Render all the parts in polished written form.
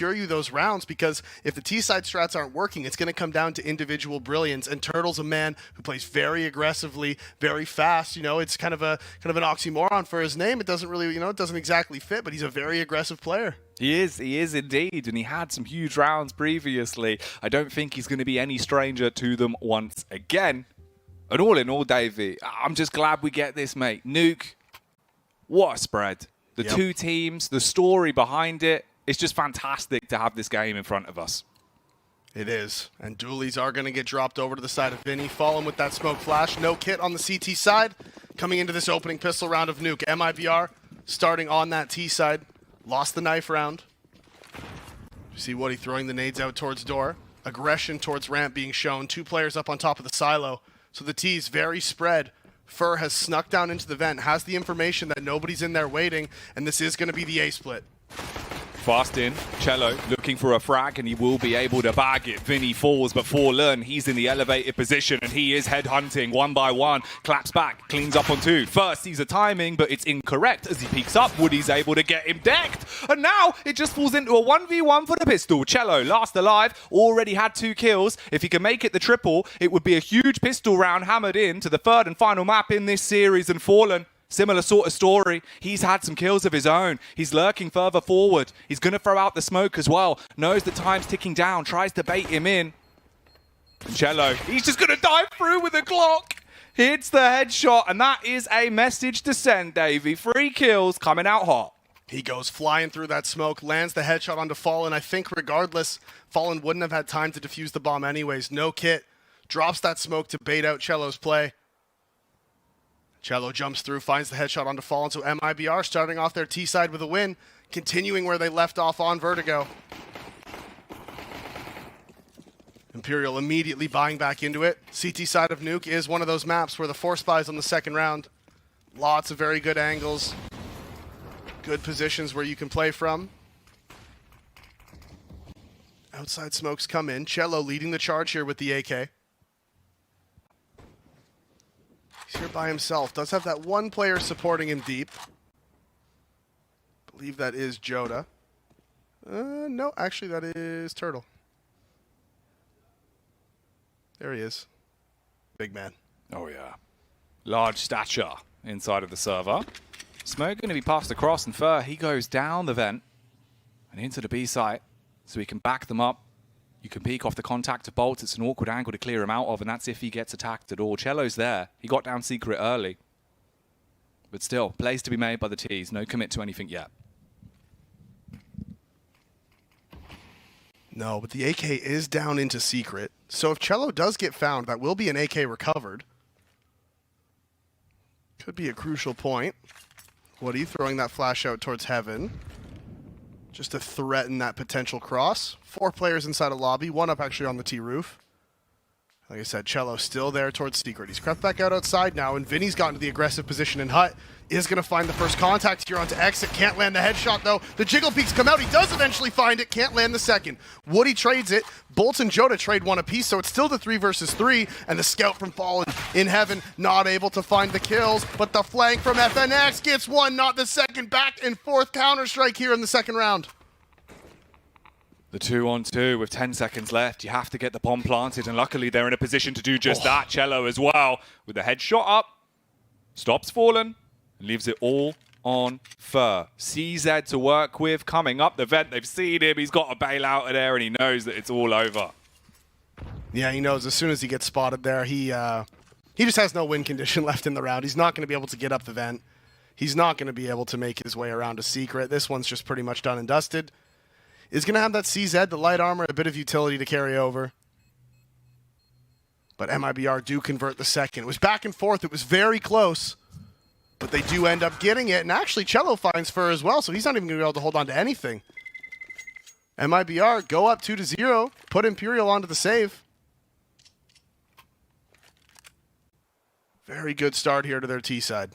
secure you those rounds, because if the T-side strats aren't working, it's going to come down to individual brilliance. And Turtle's a man who plays very aggressively, very fast. You know, it's kind of an oxymoron for his name. It doesn't really, it doesn't exactly fit, but he's a very aggressive player. He is indeed, and he had some huge rounds previously. I don't think he's going to be any stranger to them once again. And all in all, Davey, I'm just glad we get this, mate. Nuke, what a spread. The two teams, the story behind it, it's just fantastic to have this game in front of us. It is. And dualies are going to get dropped over to the side of Vinny. Fallen with that smoke flash. No kit on the CT side. Coming into this opening pistol round of Nuke. MIBR starting on that T side. Lost the knife round. You see Woody throwing the nades out towards door. Aggression towards ramp being shown. 2 players up on top of the silo. So the T's very spread. Fur has snuck down into the vent, has the information that nobody's in there waiting, and this is going to be the A-split. Fast in, Cello looking for a frag, and he will be able to bag it. Vinny falls, but Fallen, he's in the elevated position, and he is headhunting one by one. Claps back, cleans up on 2. First sees a timing, but it's incorrect. As he peeks up, Woody's able to get him decked. And now it just falls into a 1v1 for the pistol. Cello, last alive, already had 2 kills. If he can make it the triple, it would be a huge pistol round hammered in to the 3rd and final map in this series. And Fallen, similar sort of story. He's had some kills of his own. He's lurking further forward. He's going to throw out the smoke as well. Knows the time's ticking down. Tries to bait him in. And Cello, he's just going to dive through with a Glock. Hits the headshot. And that is a message to send, Davey. 3 kills coming out hot. He goes flying through that smoke. Lands the headshot onto Fallen. I think regardless, Fallen wouldn't have had time to defuse the bomb anyways. No kit. Drops that smoke to bait out Cello's play. Cello jumps through, finds the headshot onto Fallen, so MIBR starting off their T-side with a win, continuing where they left off on Vertigo. Imperial immediately buying back into it. CT side of Nuke is one of those maps where the force buys on the second round. Lots of very good angles, good positions where you can play from. Outside smokes come in. Cello leading the charge here with the AK. He's here by himself. Does have that one player supporting him deep. Believe that is Joda. No, actually that is Turtle. There he is. Big man. Oh yeah. Large stature inside of the server. Smoke going to be passed across, and Fur, he goes down the vent and into the B site so he can back them up. You can peek off the contact to Bolt. It's an awkward angle to clear him out of, and that's if he gets attacked at all. Cello's there. He got down secret early. But still, plays to be made by the T's. No commit to anything yet. No, but the AK is down into secret. So if Cello does get found, that will be an AK recovered. Could be a crucial point. Woody throwing that flash out towards Heaven, just to threaten that potential cross. 4 players inside a lobby, 1 up actually on the T roof. Like I said, Cello still there towards secret. He's crept back out outside now, and Vinny's gotten to the aggressive position, and Hut is going to find the first contact here onto exit. Can't land the headshot, though. The jiggle peaks come out. He does eventually find it. Can't land the second. Woody trades it. Bolts and Joda trade 1 apiece, so it's still the 3 versus 3, and the scout from Fallen in Heaven not able to find the kills, but the flank from FNX gets 1, not the second. Back and forth Counter-Strike here in the second round. The 2-on-2 with 10 seconds left. You have to get the bomb planted, and luckily they're in a position to do just that. Cello as well, with the headshot up. Stops Fallen, and leaves it all on Fur. CZ to work with, coming up the vent. They've seen him. He's got to bail out of there, and he knows that it's all over. Yeah, he knows as soon as he gets spotted there, he just has no win condition left in the round. He's not going to be able to get up the vent. He's not going to be able to make his way around a secret. This one's just pretty much done and dusted. Is going to have that CZ, the light armor, a bit of utility to carry over. But MIBR do convert the second. It was back and forth. It was very close. But they do end up getting it. And actually, Cello finds Fur as well, so he's not even going to be able to hold on to anything. MIBR go up 2-0. Put Imperial onto the save. Very good start here to their T side.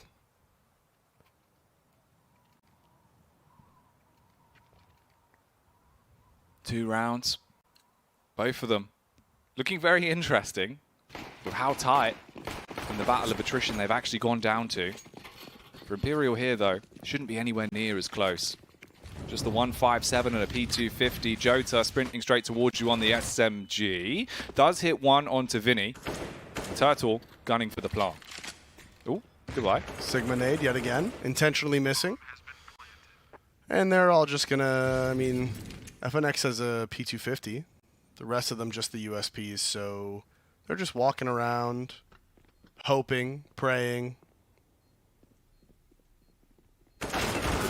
Two rounds, both of them looking very interesting with how tight in the battle of attrition they've actually gone down to. For Imperial here, though, shouldn't be anywhere near as close. Just the 157 and a P250. Jota sprinting straight towards you on the SMG. Does hit one onto Vinny. Turtle gunning for the plant. Oh, goodbye. Sigma nade yet again, intentionally missing. And they're all just gonna, I mean, FNX has a P250. The rest of them just the USPs, so they're just walking around, hoping, praying.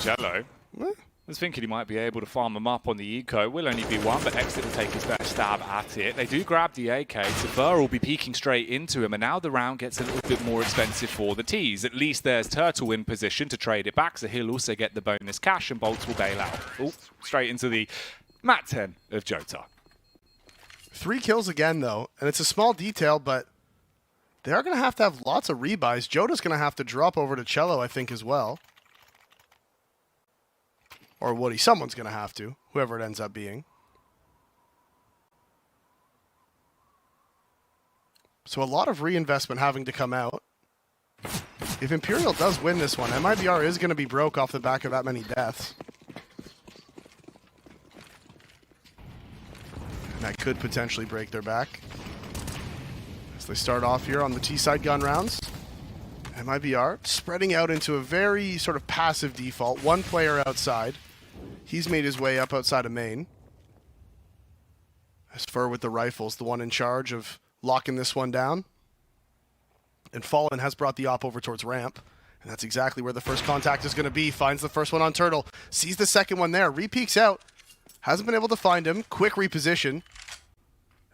Jello. I was thinking he might be able to farm him up on the eco. Will only be one, but Exit will take his best stab at it. They do grab the AK. Sever will be peeking straight into him, and now the round gets a little bit more expensive for the T's. At least there's Turtle in position to trade it back, so he'll also get the bonus cash, and Bolts will bail out. Oh, straight into the mat 10 of Jota. 3 kills again, though, and it's a small detail, but they are going to have lots of rebuys. Jota's going to have to drop over to Cello, I think, as well. Or Woody. Someone's going to have to, whoever it ends up being. So a lot of reinvestment having to come out. If Imperial does win this one, MIBR is going to be broke off the back of that many deaths. And that could potentially break their back. As they start off here on the T-side gun rounds. MIBR spreading out into a very sort of passive default. One player outside. He's made his way up outside of main. As Fur with the rifles, the one in charge of locking this one down. And Fallen has brought the op over towards ramp. And that's exactly where the first contact is going to be. Finds the first one on Turtle. Sees the second one there. Repeeks out. Hasn't been able to find him. Quick reposition.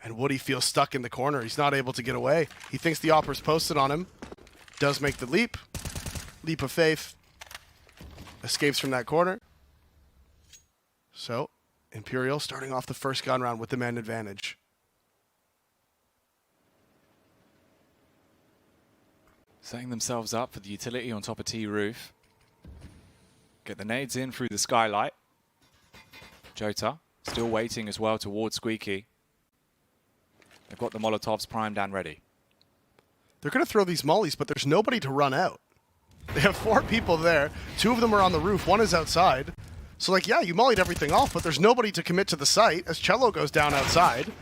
And Woody feels stuck in the corner. He's not able to get away. He thinks the opper's posted on him. Does make the leap. Leap of faith. Escapes from that corner. So, Imperial starting off the first gun round with the man advantage. Setting themselves up for the utility on top of T roof. Get the nades in through the skylight. Jota still waiting as well towards Squeaky. They've got the Molotovs primed and ready. They're going to throw these mollies, but there's nobody to run out. They have 4 people there. 2 of them are on the roof. 1 is outside. So, like, yeah, you mollied everything off, but there's nobody to commit to the site as Cello goes down outside.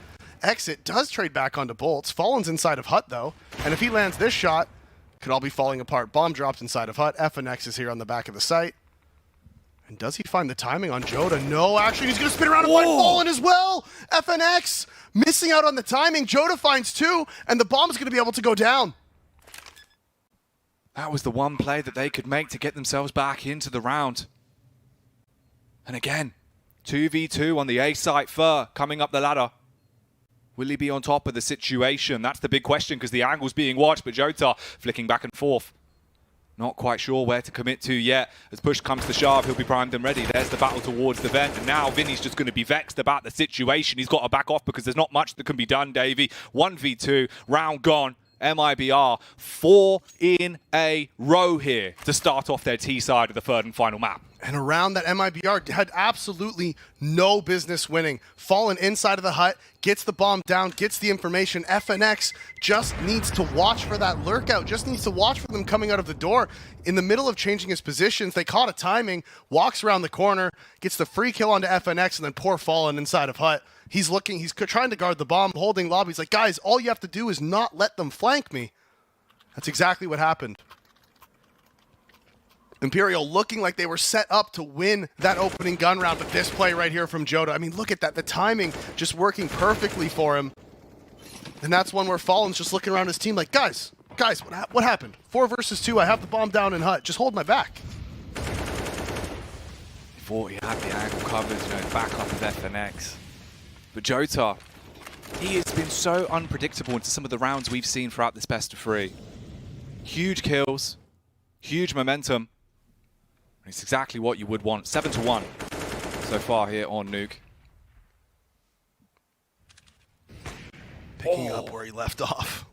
Exit does trade back onto Bolts. Fallen's inside of Hut, though. And if he lands this shot, could all be falling apart. Bomb drops inside of Hut. FNX is here on the back of the site. And does he find the timing on Jota? No, actually, he's going to spin around and find Fallen as well. FNX missing out on the timing. Jota finds 2, and the bomb's going to be able to go down. That was the one play that they could make to get themselves back into the round. And again, 2v2 on the A site. Fur coming up the ladder. Will he be on top of the situation? That's the big question because the angle's being watched, but Jota flicking back and forth. Not quite sure where to commit to yet. As push comes to shove, he'll be primed and ready. There's the battle towards the vent. And now Vinny's just going to be vexed about the situation. He's got to back off because there's not much that can be done, Davey. 1v2, round gone. MIBR 4 in a row here to start off their T side of the third and final map. And a round that MIBR had absolutely no business winning. Fallen inside of the hut, gets the bomb down, gets the information. FNX just needs to watch for that lurkout, just needs to watch for them coming out of the door. In the middle of changing his positions, they caught a timing, walks around the corner, gets the free kill onto FNX, and then poor Fallen inside of hut. He's looking, he's trying to guard the bomb, holding lobby. He's like, guys, all you have to do is not let them flank me. That's exactly what happened. Imperial looking like they were set up to win that opening gun round, but this play right here from Jota, I mean, look at that, the timing just working perfectly for him. And that's one where Fallen's just looking around his team like, guys, what happened? 4 versus 2, I have the bomb down in hut, just hold my back. Thought he had the angle covered, back up with FNX. But Jota, he has been so unpredictable into some of the rounds we've seen throughout this best of 3. Huge kills, huge momentum. It's exactly what you would want. 7-1 so far here on Nuke. Picking up where he left off.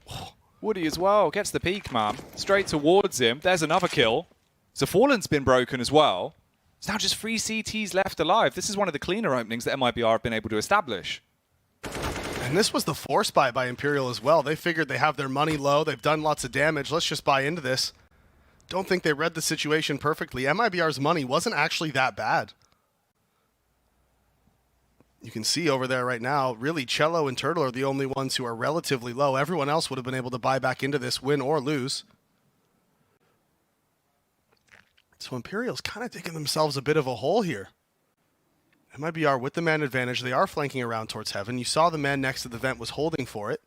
Woody as well gets the peek, man. Straight towards him. There's another kill. So Fallen's been broken as well. It's now just 3 CTs left alive. This is one of the cleaner openings that MIBR have been able to establish. And this was the force buy by Imperial as well. They figured they have their money low. They've done lots of damage. Let's just buy into this. Don't think they read the situation perfectly. MIBR's money wasn't actually that bad. You can see over there right now, really, Cello and Turtle are the only ones who are relatively low. Everyone else would have been able to buy back into this, win or lose. So Imperial's kind of digging themselves a bit of a hole here. MIBR with the man advantage. They are flanking around towards Heaven. You saw the man next to the vent was holding for it.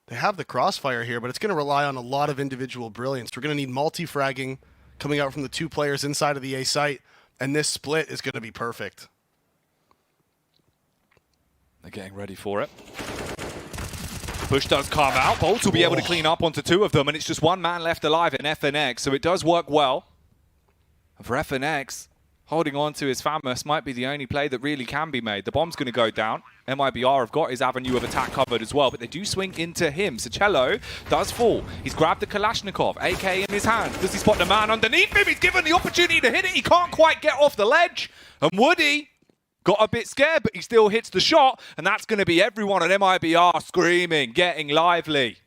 They have the crossfire here, but it's going to rely on a lot of individual brilliance. We're going to need multi-fragging coming out from the two players inside of the A site, and this split is going to be perfect. They're getting ready for it. Push does come out. Bolt will be able to clean up onto two of them, and it's just one man left alive in FNX, so it does work well. And for FNX, holding on to his Famous might be the only play that really can be made. The bomb's going to go down. MIBR have got his avenue of attack covered as well, but they do swing into him. So Cello does fall. He's grabbed the Kalashnikov, AK in his hand. Does he spot the man underneath him? He's given the opportunity to hit it. He can't quite get off the ledge. And Woody got a bit scared, but he still hits the shot. And that's going to be everyone at MIBR screaming, getting lively.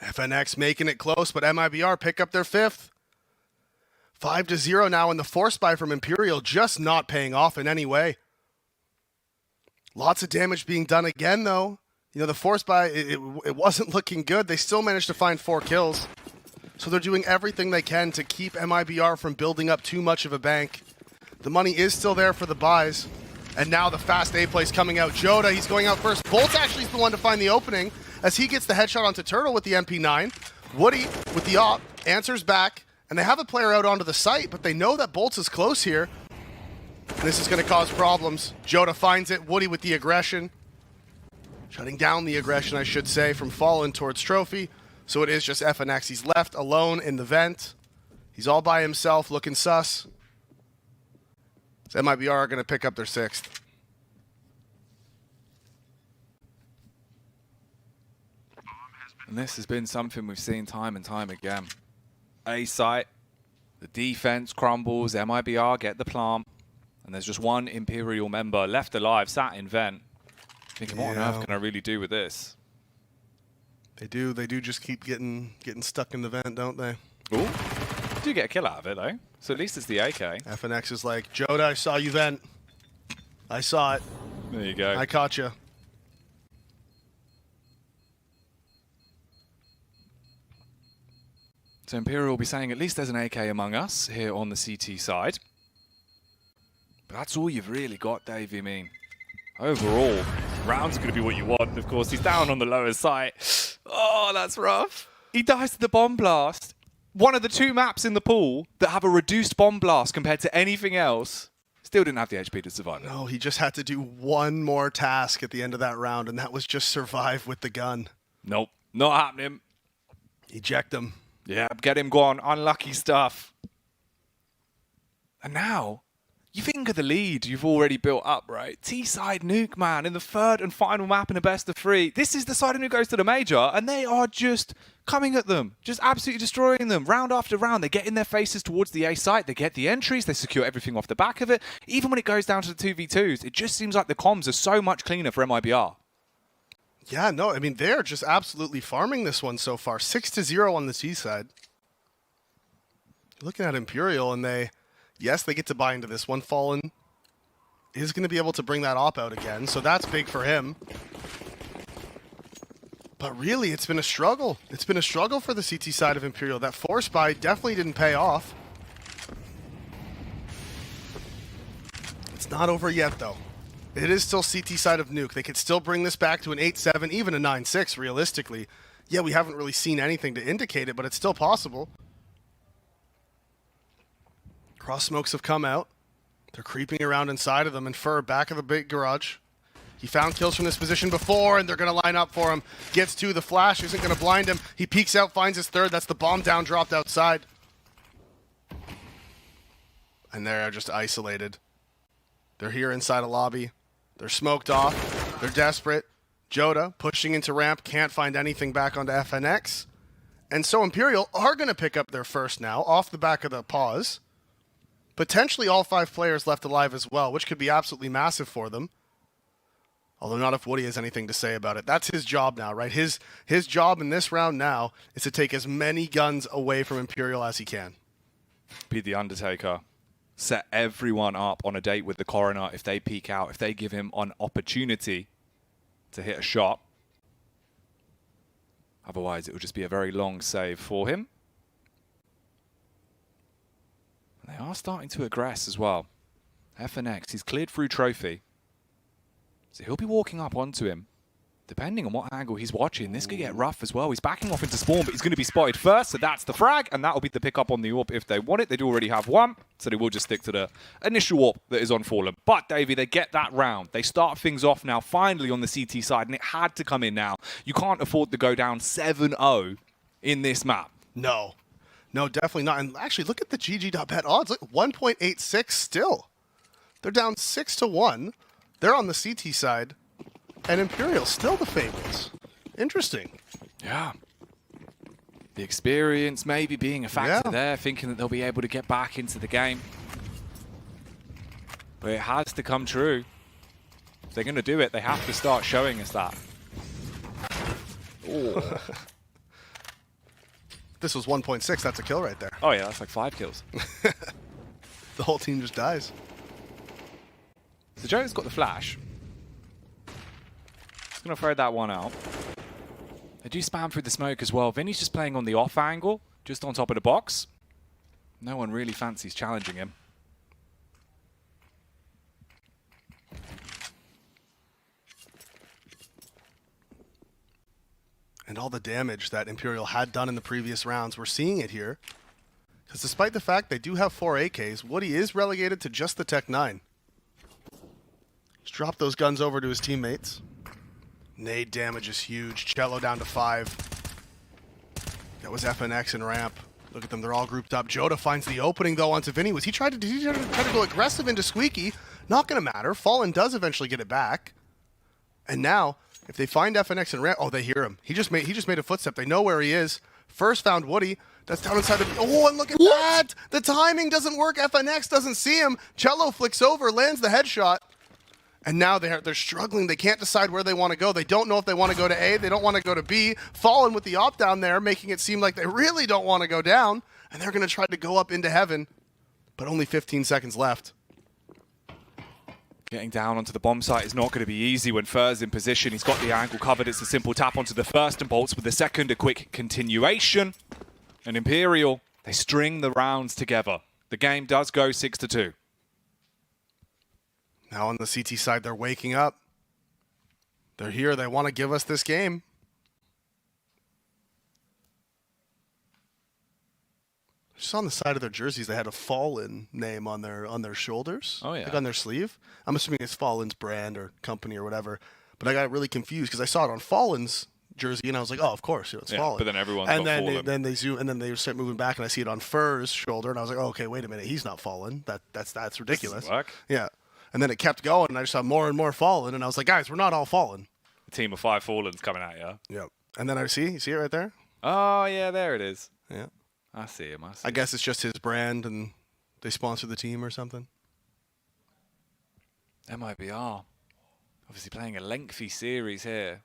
FNX making it close, but MIBR pick up their fifth. 5-0 now, and the force buy from Imperial just not paying off in any way. Lots of damage being done again, though. You know, the force buy, it wasn't looking good. They still managed to find 4 kills. So they're doing everything they can to keep MIBR from building up too much of a bank. The money is still there for the buys. And now the fast A play's coming out. Joda, he's going out first. Bolt actually is the one to find the opening as he gets the headshot onto Turtle with the MP9. Woody with the op answers back. And they have a player out onto the site, but they know that Bolts is close here. And this is going to cause problems. Joda finds it. Woody with the aggression. Shutting down the aggression, I should say, from Fallen towards Trophy. So it is just FNX. He's left alone in the vent. He's all by himself, looking sus. So MIBR are going to pick up their 6th. And this has been something we've seen time and time again. A site, the defense crumbles, MIBR get the plant, and there's just one Imperial member left alive, sat in vent. Thinking, what on earth can I really do with this? They do just keep getting stuck in the vent, don't they? Ooh. Do get a kill out of it, though. So at least it's the AK. FNX is like, Joda, I saw you vent. I saw it. There you go. I caught you. So Imperial will be saying, at least there's an AK among us here on the CT side. But that's all you've really got, Dave, you mean? Overall, rounds are going to be what you want. Of course, he's down on the lower site. Oh, that's rough. He dies to the bomb blast. One of the 2 maps in the pool that have a reduced bomb blast compared to anything else. Still didn't have the HP to survive it. No, he just had to do one more task at the end of that round, and that was just survive with the gun. Nope, not happening. Eject him. Yeah, get him gone. Unlucky stuff. And now, you think of the lead you've already built up, right? T-side Nuke, man, in the 3rd and final map in a best of 3. This is the side of Nuke goes to the major, and they are just coming at them. Just absolutely destroying them. Round after round, they get in their faces towards the A site. They get the entries. They secure everything off the back of it. Even when it goes down to the 2v2s, it just seems like the comms are so much cleaner for MIBR. Yeah, no, I mean, they're just absolutely farming this one so far. 6-0 on the T side. Looking at Imperial, and they get to buy into this one. Fallen is going to be able to bring that op out again, so that's big for him. But really, it's been a struggle. It's been a struggle for the CT side of Imperial. That force buy definitely didn't pay off. It's not over yet, though. It is still CT side of Nuke. They could still bring this back to an 8-7, even a 9-6, realistically. Yeah, we haven't really seen anything to indicate it, but it's still possible. Cross smokes have come out. They're creeping around inside of them. And Fur, back of the big garage. He found kills from this position before, and they're going to line up for him. Gets to the flash, isn't going to blind him. He peeks out, finds his 3rd. That's the bomb down, dropped outside. And they're just isolated. They're here inside a lobby. They're smoked off. They're desperate. Joda pushing into ramp. Can't find anything back onto FNX. And so Imperial are going to pick up their first now off the back of the pause. Potentially all 5 players left alive as well, which could be absolutely massive for them. Although not if Woody has anything to say about it. That's his job now, right? His job in this round now is to take as many guns away from Imperial as he can. Be the Undertaker. set everyone up on a date with the coroner if they peek out, if they give him an opportunity to hit a shot. Otherwise, it will just be a very long save for him. And they are starting to aggress as well. FNX, he's cleared through trophy. So he'll be walking up onto him. Depending on what angle he's watching, this could get rough as well. He's backing off into spawn, but he's going to be spotted first, so that's the frag, and that'll be the pickup on the AWP if they want it. They do already have one, so they will just stick to the initial AWP that is on Fallen. But, Davey, they get that round. They start things off now, finally on the CT side, and it had to come in now. You can't afford to go down 7-0 in this map. No. No, definitely not. And actually, look at the GG.bet odds. Look, 1.86 still. They're down 6-1. They're on the CT side. And Imperial still the favorites. Interesting. Yeah. The experience maybe being a factor there, thinking that they'll be able to get back into the game. But it has to come true. If they're going to do it, they have to start showing us that. Oh. This was 1.6. That's a kill right there. Oh, yeah, that's like 5 kills. The whole team just dies. So Joe's got the flash. He's going to throw that one out. They do spam through the smoke as well. Vinny's just playing on the off angle, just on top of the box. No one really fancies challenging him. And all the damage that Imperial had done in the previous rounds, we're seeing it here. Because despite the fact they do have 4 AKs, Woody is relegated to just the Tech 9. Just drop those guns over to his teammates. Nade damage is huge. Cello down to 5. That was FNX and Ramp. Look at them, they're all grouped up. Joda finds the opening though onto Vinny. Did he try to go aggressive into Squeaky? Not gonna matter. Fallen does eventually get it back. And now, if they find FNX and Ramp, oh, they hear him. He just made a footstep. They know where he is. First found Woody. That's down inside the... Oh, and look at that! The timing doesn't work. FNX doesn't see him. Cello flicks over, lands the headshot. And now they're struggling. They can't decide where they want to go. They don't know if they want to go to A. They don't want to go to B. Fallen with the op down there, making it seem like they really don't want to go down. And they're going to try to go up into heaven. But only 15 seconds left. Getting down onto the bomb site is not going to be easy when Fur's in position. He's got the angle covered. It's a simple tap onto the first and bolts with the second, a quick continuation. And Imperial, they string the rounds together. The game does go 6-2. Now on the CT side, they're waking up. They're here. They want to give us this game. Just on the side of their jerseys, they had a Fallen name on their shoulders. Oh, yeah. Like on their sleeve. I'm assuming it's Fallen's brand or company or whatever. But I got really confused because I saw it on Fallen's jersey and I was like, oh, of course, it's Fallen. But then everyone's and got Fallen. then they zoom and then they start moving back and I see it on Fur's shoulder and I was like, oh, okay, wait a minute, he's not Fallen. That's ridiculous. Doesn't work. Yeah. And then it kept going and I just saw more and more Fallen and I was like, guys, we're not all Fallen. A team of 5 Fallens coming at you. Yep. And then you see it right there? Oh, yeah, there it is. Yeah. I see him. I guess it's just his brand and they sponsor the team or something. MIBR. Obviously playing a lengthy series here.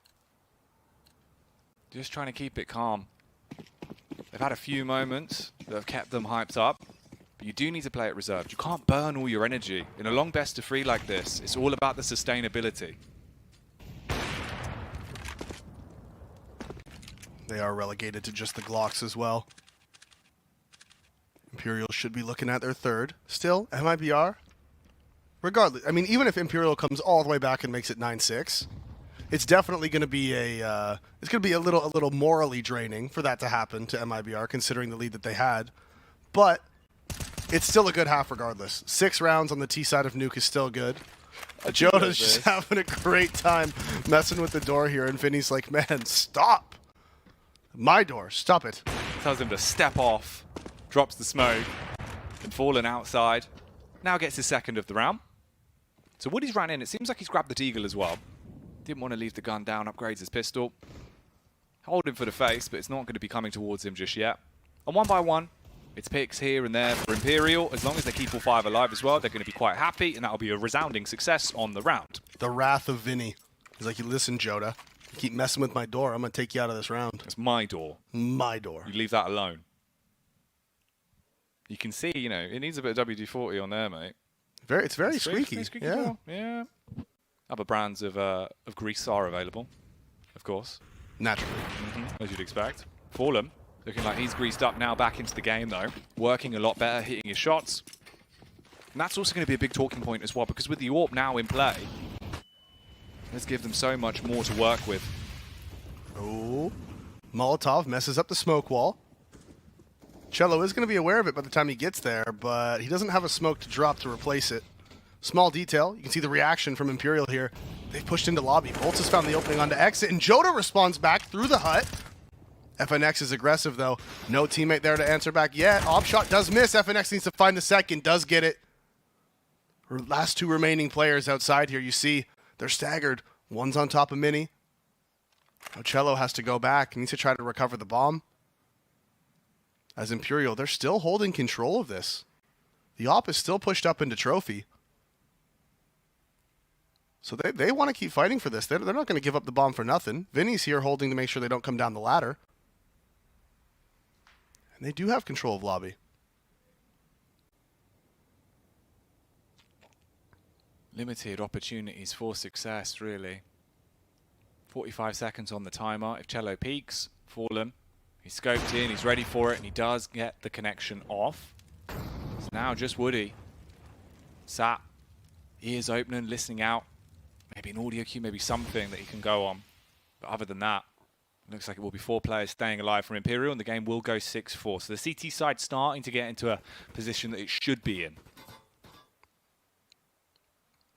Just trying to keep it calm. They've had a few moments that have kept them hyped up. But you do need to play it reserved. You can't burn all your energy. In a long best of 3 like this, it's all about the sustainability. They are relegated to just the Glocks as well. Imperial should be looking at their 3rd. Still, MIBR. Regardless, I mean, even if Imperial comes all the way back and makes it 9-6, it's definitely going to be a little morally draining for that to happen to MIBR, considering the lead that they had. But it's still a good half regardless. 6 rounds on the T side of Nuke is still good. Joda's just having a great time messing with the door here, and Vinny's like, man, stop. My door, stop it. Tells him to step off. Drops the smoke. And Fallen outside. Now gets his 2nd of the round. So Woody's ran in. It seems like he's grabbed the Deagle as well. Didn't want to leave the gun down. Upgrades his pistol. Holding for the face, but it's not going to be coming towards him just yet. And 1 by 1, it's picks here and there for Imperial. As long as they keep all 5 alive as well, they're going to be quite happy. And that'll be a resounding success on the round. The wrath of Vinny. He's like, listen, Joda. You keep messing with my door. I'm going to take you out of this round. It's my door. My door. You leave that alone. You can see, you know, it needs a bit of WD-40 on there, mate. It's very squeaky. Very squeaky yeah. door. Yeah. Other brands of grease are available, of course. Naturally. As you'd expect. Fallen, looking like he's greased up now, back into the game though. Working a lot better, hitting his shots. And that's also going to be a big talking point as well, because with the AWP now in play, let's give them so much more to work with. Oh, Molotov messes up the smoke wall. Cello is going to be aware of it by the time he gets there, but he doesn't have a smoke to drop to replace it. Small detail, you can see the reaction from Imperial here. They've pushed into lobby. Bolts has found the opening onto exit, and Joda responds back through the hut. FNX is aggressive, though. No teammate there to answer back yet. Op shot does miss. FNX needs to find the second, does get it. Last two remaining players outside here, you see they're staggered. One's on top of Mini. Now Cello has to go back. He needs to try to recover the bomb. As Imperial, they're still holding control of this. The op is still pushed up into trophy. So they want to keep fighting for this. They're not going to give up the bomb for nothing. Vinny's here holding to make sure they don't come down the ladder. And they do have control of lobby. Limited opportunities for success, really. 45 seconds on the timer. If Cello peaks, Fallen. He's scoped in, he's ready for it, and he does get the connection off. It's now just Woody. Sat, ears opening, listening out. Maybe an audio cue, maybe something that he can go on. But other than that, it looks like it will be 4 players staying alive from Imperial, and the game will go 6-4. So the CT side starting to get into a position that it should be in.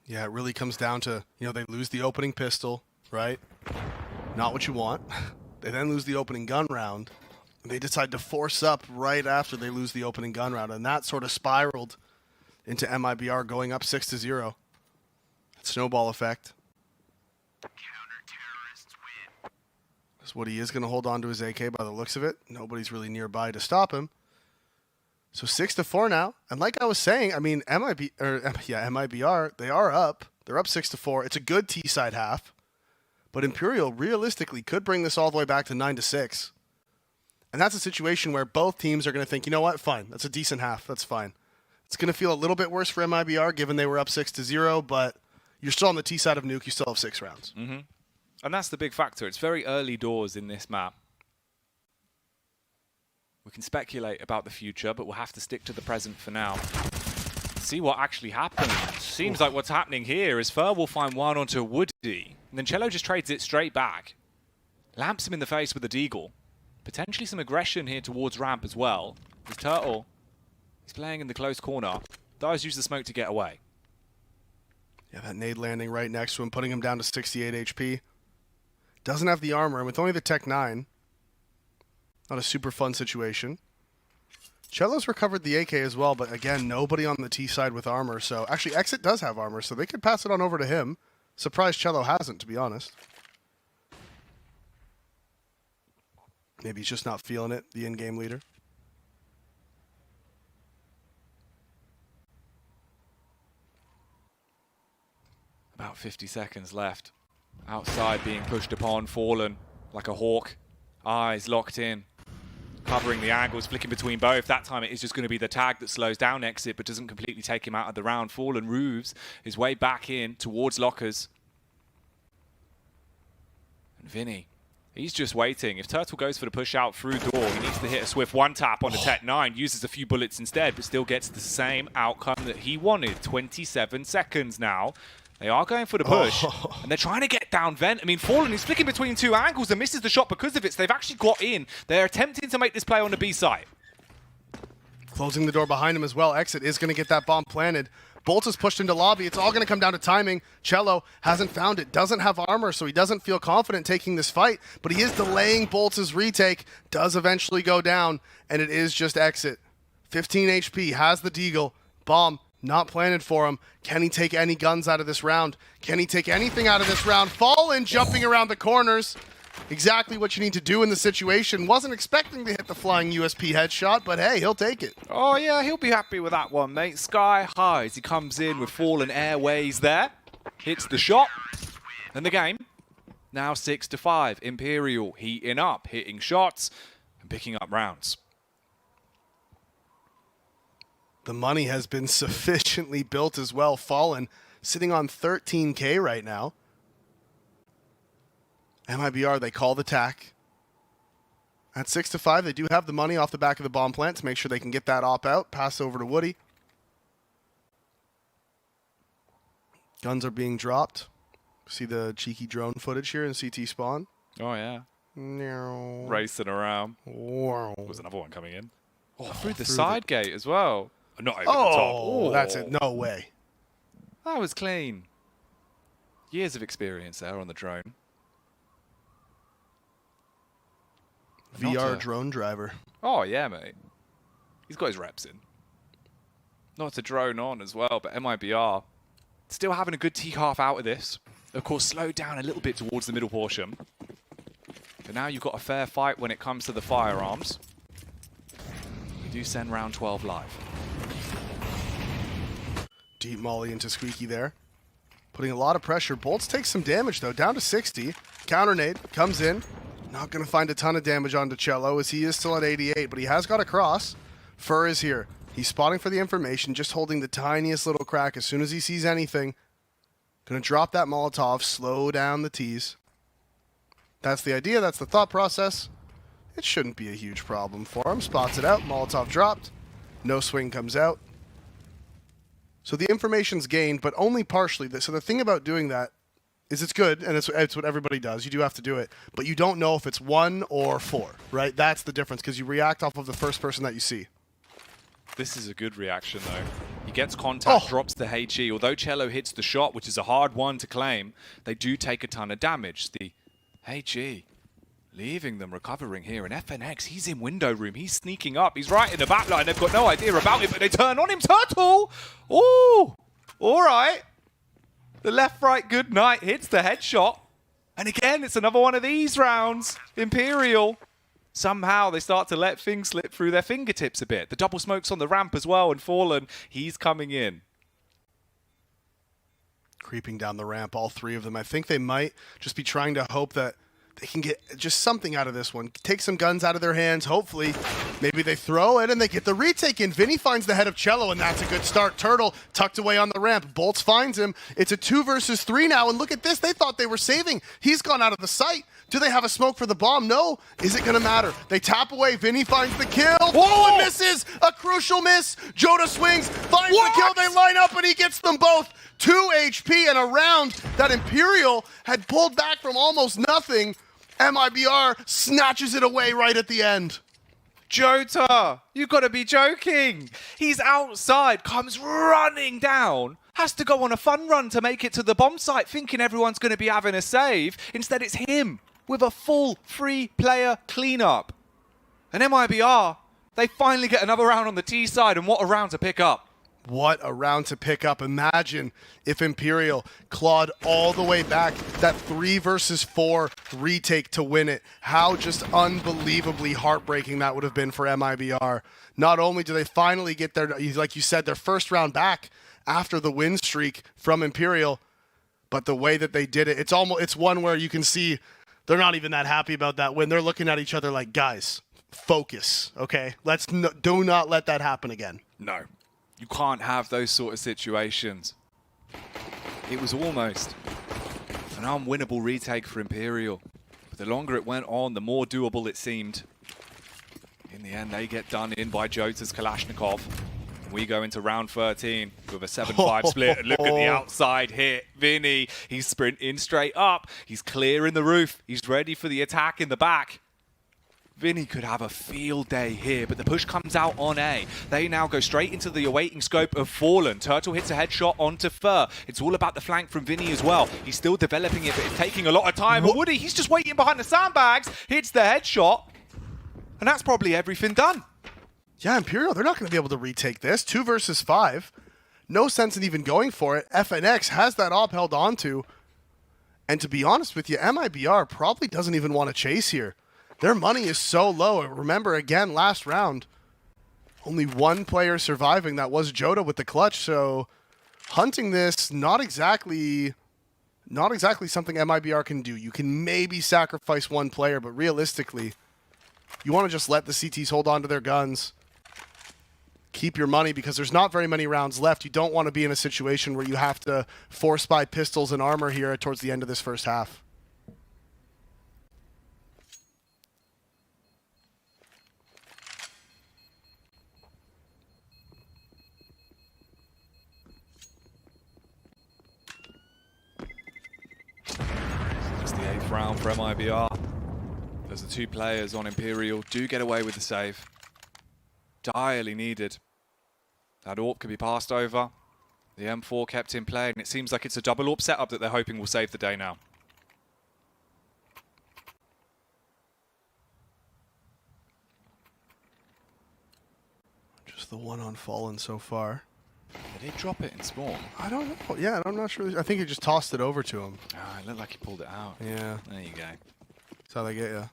Yeah, it really comes down to, they lose the opening pistol, right? Not what you want. They then lose the opening gun round. And they decide to force up right after they lose the opening gun round. And that sort of spiraled into MIBR going up 6-0. Snowball effect. Counter-terrorists win. That's what he is going to hold on to his AK by the looks of it. Nobody's really nearby to stop him. So 6-4 now. And like I was saying, I mean, MIBR, they are up. They're up 6-4. It's a good T-side half. But Imperial realistically could bring this all the way back to 9-6. And that's a situation where both teams are going to think, you know what, fine. That's a decent half. That's fine. It's going to feel a little bit worse for MIBR given they were up 6-0, but you're still on the T side of Nuke. You still have 6 rounds. And that's the big factor. It's very early doors in this map. We can speculate about the future, but we'll have to stick to the present for now. See what actually happens. Seems like what's happening here is Fur will find one onto Woody, and then Cello just trades it straight back. Lamps him in the face with a deagle. Potentially some aggression here towards ramp as well. This Turtle, he's playing in the close corner. Does use the smoke to get away. Yeah, that nade landing right next to him, putting him down to 68 HP. Doesn't have the armor, and with only the Tech 9, not a super fun situation. Cello's recovered the AK as well, but again, nobody on the T side with armor. So actually, Exit does have armor, so they could pass it on over to him. Surprised Cello hasn't, to be honest. Maybe he's just not feeling it, the in-game leader. About 50 seconds left. Outside being pushed upon, Fallen like a hawk. Eyes locked in. Covering the angles, flicking between both. That time it is just going to be the tag that slows down Exit, but doesn't completely take him out of the round. Fallen roofs his way back in towards lockers. And Vinny, he's just waiting. If Turtle goes for the push out through door, he needs to hit a swift one tap on the Tech 9. Uses a few bullets instead, but still gets the same outcome that he wanted. 27 seconds now. They are going for the push, and they're trying to get down vent. I mean, Fallen is flicking between 2 angles and misses the shot because of it, so they've actually got in. They're attempting to make this play on the B side. Closing the door behind him as well. Exit is going to get that bomb planted. Bolt is pushed into lobby. It's all going to come down to timing. Cello hasn't found it, doesn't have armor, so he doesn't feel confident taking this fight, but he is delaying Bolt's retake. Does eventually go down, and it is just Exit. 15 HP, has the deagle. Bomb not planted for him. Can he take any guns out of this round? Can he take anything out of this round? Fallen jumping around the corners. Exactly what you need to do in the situation. Wasn't expecting to hit the flying USP headshot, but hey, he'll take it. Oh yeah, he'll be happy with that one, mate. Sky high as he comes in with Fallen Airways there. Hits the shot. And the game now 6-5. Imperial heating up, hitting shots and picking up rounds. The money has been sufficiently built as well. Fallen sitting on 13K right now. MIBR, they call the tack. At 6-5, they do have the money off the back of the bomb plant to make sure they can get that op out. Pass over to Woody. Guns are being dropped. See the cheeky drone footage here in CT spawn. Oh, yeah. No. Racing around. Wow. There's another one coming in. Oh, through the side gate as well. Not over the top. Oh, that's it. No way. That was clean. Years of experience there on the drone. VR drone driver. Oh, yeah, mate. He's got his reps in. Not to drone on as well, but MIBR still having a good T-half out of this. Of course, slowed down a little bit towards the middle portion. But now you've got a fair fight when it comes to the firearms. We do send round 12 live. Deep molly into Squeaky there. Putting a lot of pressure. Bolts takes some damage, though. Down to 60. Counter nade comes in. Not going to find a ton of damage onto Cello as he is still at 88, but he has got a cross. Fur is here. He's spotting for the information, just holding the tiniest little crack. As soon as he sees anything, going to drop that Molotov, slow down the T's. That's the idea. That's the thought process. It shouldn't be a huge problem for him. Spots it out. Molotov dropped. No swing comes out. So the information's gained, but only partially. So the thing about doing that is it's good, and it's what everybody does. You do have to do it, but you don't know if it's 1 or 4, right? That's the difference, because you react off of the first person that you see. This is a good reaction, though. He gets contact, drops the HE. Although Cello hits the shot, which is a hard one to claim, they do take a ton of damage. The HE leaving them recovering here. And FNX, he's in window room. He's sneaking up. He's right in the back line. They've got no idea about it, but they turn on him. Turtle! Ooh! All right. The left-right good night hits the headshot. And again, it's another one of these rounds. Imperial. Somehow they start to let things slip through their fingertips a bit. The double smoke's on the ramp as well, and Fallen, he's coming in. Creeping down the ramp, all three of them. I think they might just be trying to hope that they can get just something out of this one. Take some guns out of their hands, hopefully. Maybe they throw it and they get the retake in. Vinny finds the head of Cello, and that's a good start. Turtle tucked away on the ramp. Bolts finds him. It's a 2 versus 3 now, and look at this. They thought they were saving. He's gone out of the sight. Do they have a smoke for the bomb? No. Is it going to matter? They tap away. Vinny finds the kill. Whoa! And misses. A crucial miss. Joda swings, finds the kill. They line up, and he gets them both. 2 HP and a round that Imperial had pulled back from almost nothing. MIBR snatches it away right at the end. Jota, you got to be joking. He's outside, comes running down, has to go on a fun run to make it to the bomb site, thinking everyone's going to be having a save. Instead, it's him with a full 3-player cleanup. And MIBR, they finally get another round on the T side, and what a round to pick up. What a round to pick up. Imagine if Imperial clawed all the way back that 3 versus 4 retake to win it. How just unbelievably heartbreaking that would have been for MIBR. Not only do they finally get their, like you said, their first round back after the win streak from Imperial, but the way that they did it, it's one where you can see they're not even that happy about that win. They're looking at each other like, guys, focus, okay? Do not let that happen again. No. You can't have those sort of situations. It was almost an unwinnable retake for Imperial. But the longer it went on, the more doable it seemed. In the end, they get done in by Jota's Kalashnikov. And we go into round 13 with a 7-5 split. And look at the outside hit. Vinny, he's sprinting straight up. He's clearing the roof. He's ready for the attack in the back. Vinny could have a field day here, but the push comes out on A. They now go straight into the awaiting scope of Fallen. Turtle hits a headshot onto Fur. It's all about the flank from Vinny as well. He's still developing it, but it's taking a lot of time. And Woody, he's just waiting behind the sandbags, hits the headshot, and that's probably everything done. Yeah, Imperial, they're not going to be able to retake this. 2 versus 5. No sense in even going for it. FNX has that op held onto. And to be honest with you, MIBR probably doesn't even want to chase here. Their money is so low. Remember, again, last round, only 1 player surviving. That was Jota with the clutch. So hunting this, not exactly something MIBR can do. You can maybe sacrifice 1 player, but realistically, you want to just let the CTs hold on to their guns. keep your money because there's not very many rounds left. You don't want to be in a situation where you have to force buy pistols and armor here towards the end of this first half. It's the 8th round for MIBR. As the 2 players on Imperial do get away with the save. Direly needed. That AWP could be passed over. The M4 kept in play, and it seems like it's a double AWP setup that they're hoping will save the day now. Just the one on Fallen so far. Did he drop it in spawn? I don't know. Yeah, I'm not sure. I think he just tossed it over to him. Ah, it looked like he pulled it out. Yeah. There you go. That's how they get you.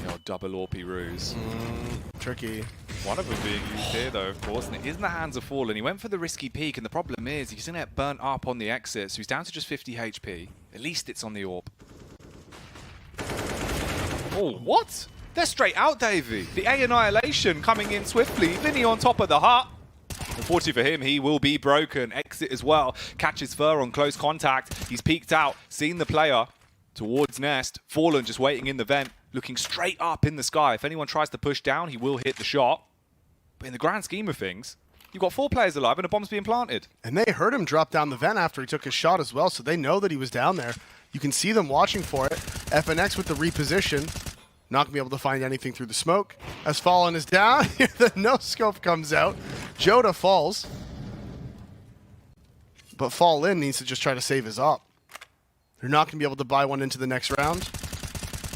The old double AWP ruse. Tricky. One of them being used here, though, of course, and it is in the hands of Fallen. He went for the risky peek, and the problem is he's going to get burnt up on the exit, so he's down to just 50 HP. At least it's on the AWP. Oh, what? They're straight out, Davey. The A Annihilation coming in swiftly. Vinny on top of the hut. Unfortunately for him, he will be broken. Exit as well. Catches Fur on close contact. He's peeked out, seen the player towards Nest. Fallen just waiting in the vent, looking straight up in the sky. If anyone tries to push down, he will hit the shot. But in the grand scheme of things, you've got 4 players alive and a bomb's being planted. And they heard him drop down the vent after he took his shot as well, so they know that he was down there. You can see them watching for it. FNX with the reposition. Not going to be able to find anything through the smoke. As Fallen is down, the no-scope comes out. Joda falls. But Fallen needs to just try to save his op. They're not going to be able to buy one into the next round.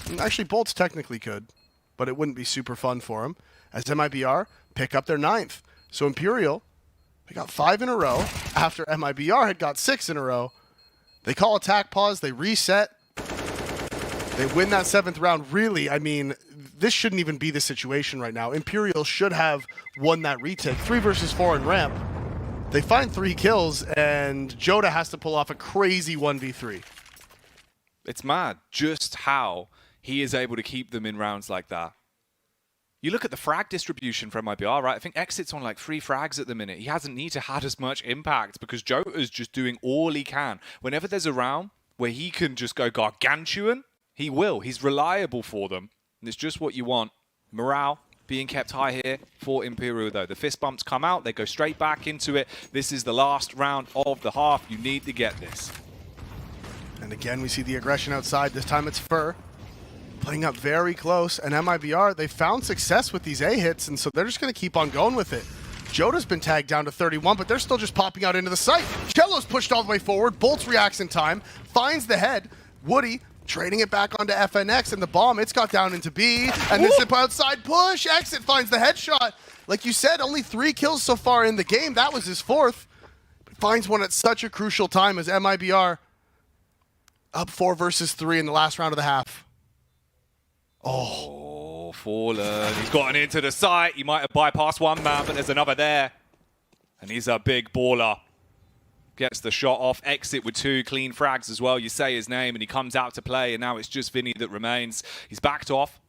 And actually, Bolts technically could, but it wouldn't be super fun for him. As MIBR pick up their 9th. So Imperial, they got 5 in a row after MIBR had got 6 in a row. They call attack pause, they reset. They win that 7th round. Really, I mean, this shouldn't even be the situation right now. Imperial should have won that retake. 3 versus 4 in ramp. They find 3 kills, and Joda has to pull off a crazy 1v3. It's mad just how he is able to keep them in rounds like that. You look at the frag distribution from MIBR, right? I think Exit's on like 3 frags at the minute. He hasn't need to had as much impact because Jota's just doing all he can. Whenever there's a round where he can just go gargantuan, he will. He's reliable for them. And it's just what you want. Morale being kept high here for Imperial, though. The fist bumps come out. They go straight back into it. This is the last round of the half. You need to get this. And again, we see the aggression outside. This time it's Fur. Playing up very close. And MIBR, they found success with these A hits, and so they're just going to keep on going with it. Joda's been tagged down to 31, but they're still just popping out into the site. Cello's pushed all the way forward. Bolts reacts in time. Finds the head. Woody trading it back onto FNX, and the bomb, it's got down into B, and this outside push. Exit finds the headshot. Like you said, only 3 kills so far in the game. That was his 4th. But finds one at such a crucial time as MIBR up 4 versus 3 in the last round of the half. Oh, Fallen. He's gotten into the site. He might have bypassed one man, but there's another there. And he's a big baller. Gets the shot off. Exit with 2 clean frags as well. You say his name and he comes out to play, and now it's just Vinny that remains. He's backed off.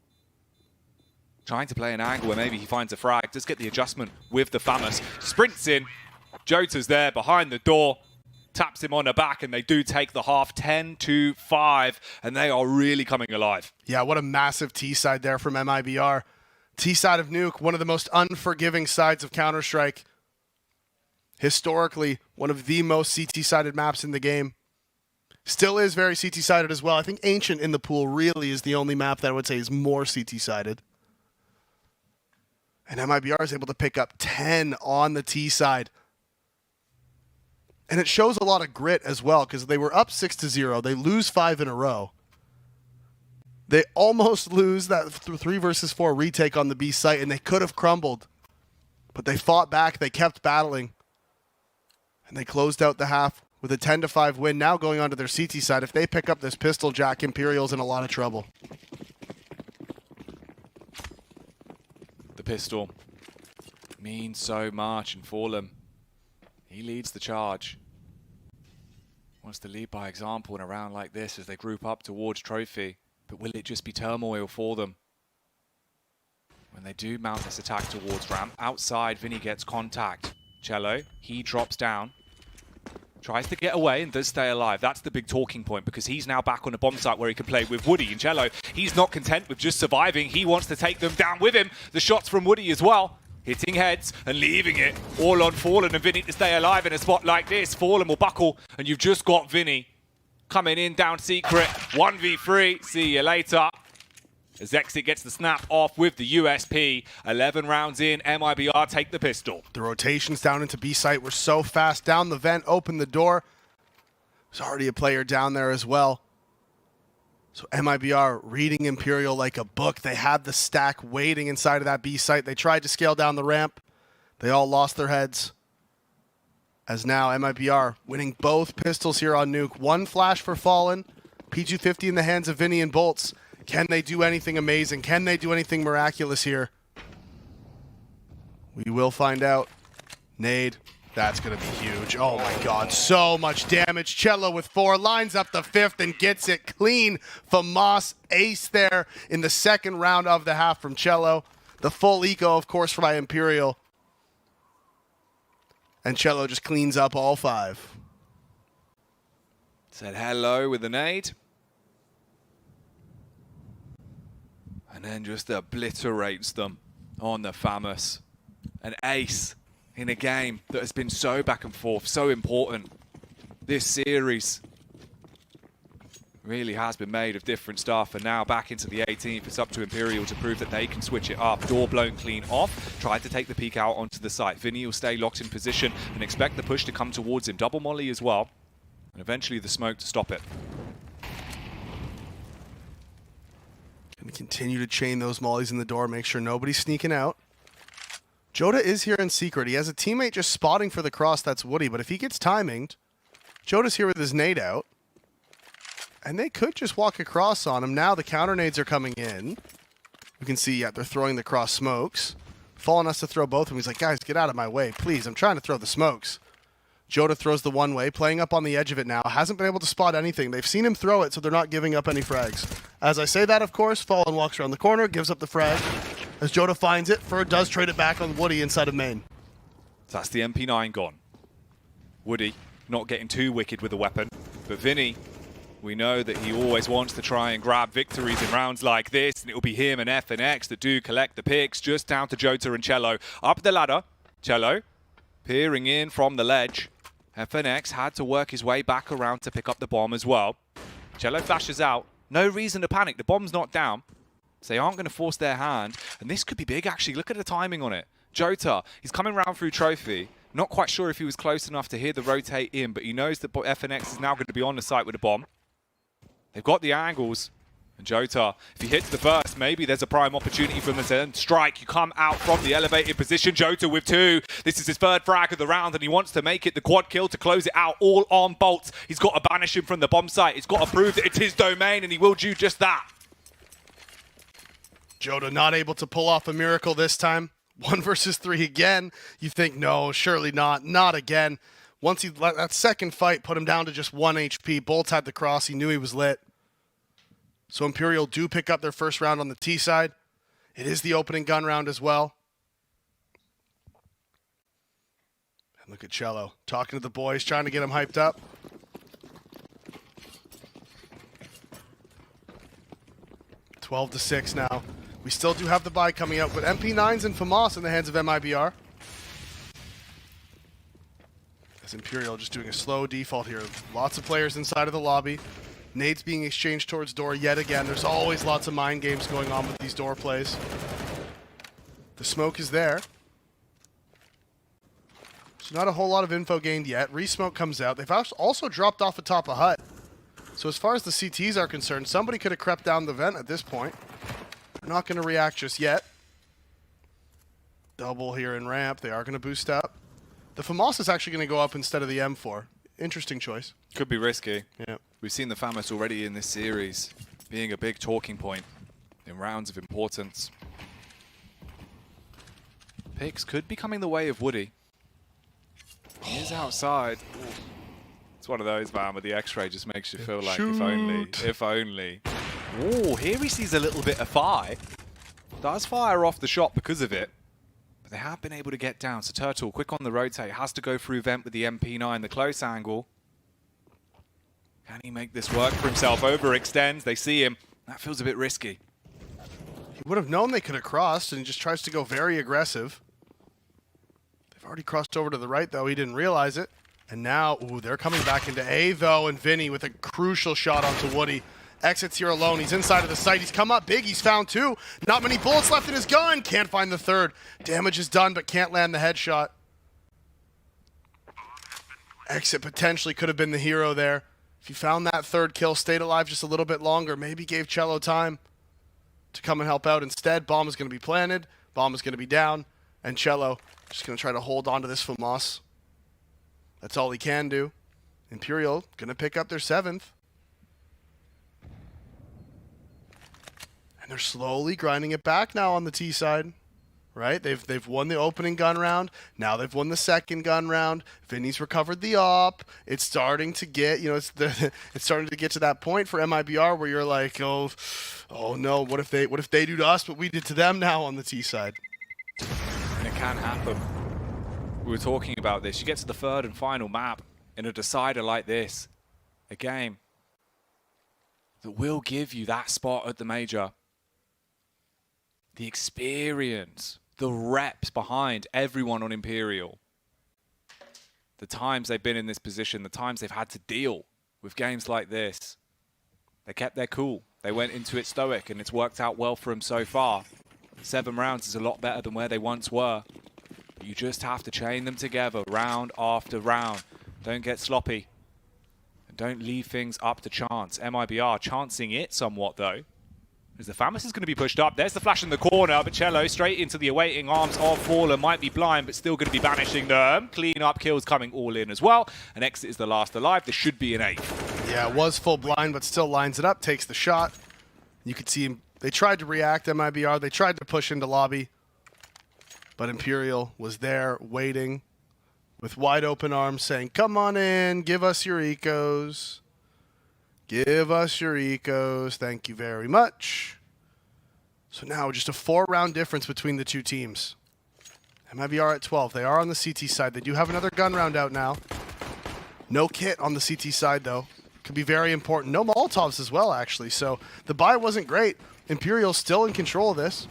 Trying to play an angle where maybe he finds a frag. Does get the adjustment with the Famous. Sprints in. Jota's there behind the door. Taps him on the back, and they do take the half 10-5, and they are really coming alive. Yeah, what a massive T-side there from MIBR. T-side of Nuke, one of the most unforgiving sides of Counter-Strike. Historically, one of the most CT-sided maps in the game. Still is very CT-sided as well. I think Ancient in the pool really is the only map that I would say is more CT-sided. And MIBR is able to pick up 10 on the T-side. And it shows a lot of grit as well, because they were up 6-0. They lose 5 in a row. They almost lose that 3 versus 4 retake on the B site, and they could have crumbled. But they fought back. They kept battling. And they closed out the half with a 10-5 win. Now going on to their CT side. If they pick up this pistol jack, Imperial's in a lot of trouble. The pistol means so much, and Fallen, he leads the charge. Wants to lead by example in a round like this as they group up towards trophy. But will it just be turmoil for them? when they do mount this attack towards ramp. Outside, Vinny gets contact. Cello, he drops down. Tries to get away and does stay alive. That's the big talking point because he's now back on the bomb site where he can play with Woody. And Cello, he's not content with just surviving. He wants to take them down with him. The shots from Woody as well. Hitting heads and leaving it all on Fallen and Vinny to stay alive in a spot like this. Fallen will buckle and you've just got Vinny coming in down secret. 1v3. See you later. As Exit gets the snap off with the USP. 11 rounds in, MIBR take the pistol. The rotations down into B site were so fast. Down the vent, open the door. There's already a player down there as well. So MIBR reading Imperial like a book. They had the stack waiting inside of that B site. They tried to scale down the ramp. They all lost their heads. As now MIBR winning both pistols here on Nuke. One flash for Fallen. P250 in the hands of Vinny and Bolts. Can they do anything amazing? Can they do anything miraculous here? We will find out. Nade. That's going to be huge. Oh my god, so much damage. Cello with 4, lines up the 5th and gets it clean. Famas ace there in the second round of the half from Cello. The full eco, of course, by Imperial. And Cello just cleans up all 5. Said hello with the nade. And then just obliterates them on the Famous. An ace in a game that has been so back and forth, so important. This series really has been made of different stuff, and now back into the 18th. It's up to Imperial to prove that they can switch it up. Door blown clean off. Tried to take the peek out onto the site. Vinny will stay locked in position and expect the push to come towards him. Double molly as well, and eventually the smoke to stop it. Gonna continue to chain those mollies in the door, make sure nobody's sneaking out. Joda is here in secret. He has a teammate just spotting for the cross, that's Woody, but if he gets timinged, Joda's here with his nade out. And they could just walk across on him. Now the counter nades are coming in. We can see, yeah, they're throwing the cross smokes. Fallen has to throw both of them. He's like, guys, get out of my way, please. I'm trying to throw the smokes. Joda throws the one way, playing up on the edge of it now. Hasn't been able to spot anything. They've seen him throw it, so they're not giving up any frags. As I say that, of course, Fallen walks around the corner, gives up the frag. As Joda finds it, Fur does trade it back on Woody inside of main. So that's the MP9 gone. Woody not getting too wicked with the weapon, but Vinny, we know that he always wants to try and grab victories in rounds like this, and it will be him and F and X that do collect the picks, just down to Jota and Cello. Up the ladder, Cello peering in from the ledge. FNX had to work his way back around to pick up the bomb as well. Cello flashes out. No reason to panic. The bomb's not down. So they aren't going to force their hand. And this could be big, actually. Look at the timing on it. Jota, he's coming round through Trophy. Not quite sure if he was close enough to hear the rotate in, but he knows that FNX is now going to be on the site with the bomb. They've got the angles. And Jota, if he hits the first, maybe there's a prime opportunity for them to strike. You come out from the elevated position. Jota with 2. This is his 3rd frag of the round, and he wants to make it the quad kill to close it out. All on Bolts. He's got to banish him from the bomb site. He's got to prove that it's his domain, and he will do just that. Jota not able to pull off a miracle this time. 1 versus 3 again. You think, no, surely not. Not again. Once he let that second fight put him down to just 1 HP. Bolts had the cross. He knew he was lit. So Imperial do pick up their first round on the T side. It is the opening gun round as well. And look at Cello talking to the boys, trying to get them hyped up. (12-6) now. We still do have the buy coming out, but MP9s and FAMAS in the hands of MIBR. As Imperial just doing a slow default here. Lots of players inside of the lobby. Nades being exchanged towards door yet again. There's always lots of mind games going on with these door plays. The smoke is there. So not a whole lot of info gained yet. Re-smoke comes out. They've also dropped off atop a hut. So as far as the CTs are concerned, somebody could have crept down the vent at this point. They're not going to react just yet. Double here in ramp. They are going to boost up. The FAMAS is actually going to go up instead of the M4. Interesting choice. Could be risky. Yeah. We've seen the Famous already in this series being a big talking point in rounds of importance. Picks could be coming the way of Woody. He is outside. Ooh. It's one of those, man, with the X-ray just makes you feel like if only. Oh, here he sees a little bit of fire. does fire off the shot because of it. But they have been able to get down. So Turtle, quick on the rotate, has to go through vent with the MP9, the close angle. Can he make this work for himself? Overextends, they see him. That feels a bit risky. He would have known they could have crossed, and he just tries to go very aggressive. They've already crossed over to the right, though. He didn't realize it. And now, ooh, they're coming back into A, though, and Vinny with a crucial shot onto Woody. Exits here alone. He's inside of the site. He's come up big. He's found two. Not many bullets left in his gun. Can't find the third. Damage is done, but can't land the headshot. Exit potentially could have been the hero there. If he found that third kill, stayed alive just a little bit longer, maybe gave Cello time to come and help out. Instead, bomb is going to be planted. Bomb is going to be down. And Cello just going to try to hold on to this FAMAS. That's all he can do. Imperial going to pick up their 7th. And they're slowly grinding it back now on the T side, right? They've won the opening gun round. Now they've won the second gun round. Vinny's recovered the op. It's starting to get, it's starting to get to that point for MIBR where you're like, oh no, what if they do to us what we did to them now on the T side? And it can happen. We were talking about this. You get to the third and final map in a decider like this, a game that will give you that spot at the major. The experience, the reps behind everyone on Imperial. The times they've been in this position, the times they've had to deal with games like this. They kept their cool. They went into it stoic, and it's worked out well for them so far. 7 rounds is a lot better than where they once were. But you just have to chain them together round after round. Don't get sloppy. And don't leave things up to chance. MIBR chancing it somewhat, though. As the FAMAS is going to be pushed up. There's the flash in the corner, but Cello straight into the awaiting arms of Faller. Might be blind, but still going to be banishing them. Clean up kills coming all in as well. And Exit is the last alive. This should be an 8. Yeah, it was full blind, but still lines it up, takes the shot. You could see him. They tried to react, MIBR. They tried to push into lobby. But Imperial was there, waiting, with wide open arms, saying, come on in, give us your ecos. Give us your ecos. Thank you very much. So now just a 4-round difference between the two teams. MIBR at 12. They are on the CT side. They do have another gun round out now. No kit on the CT side, though. Could be very important. No Molotovs as well, actually. So the buy wasn't great. Imperial's still in control of this.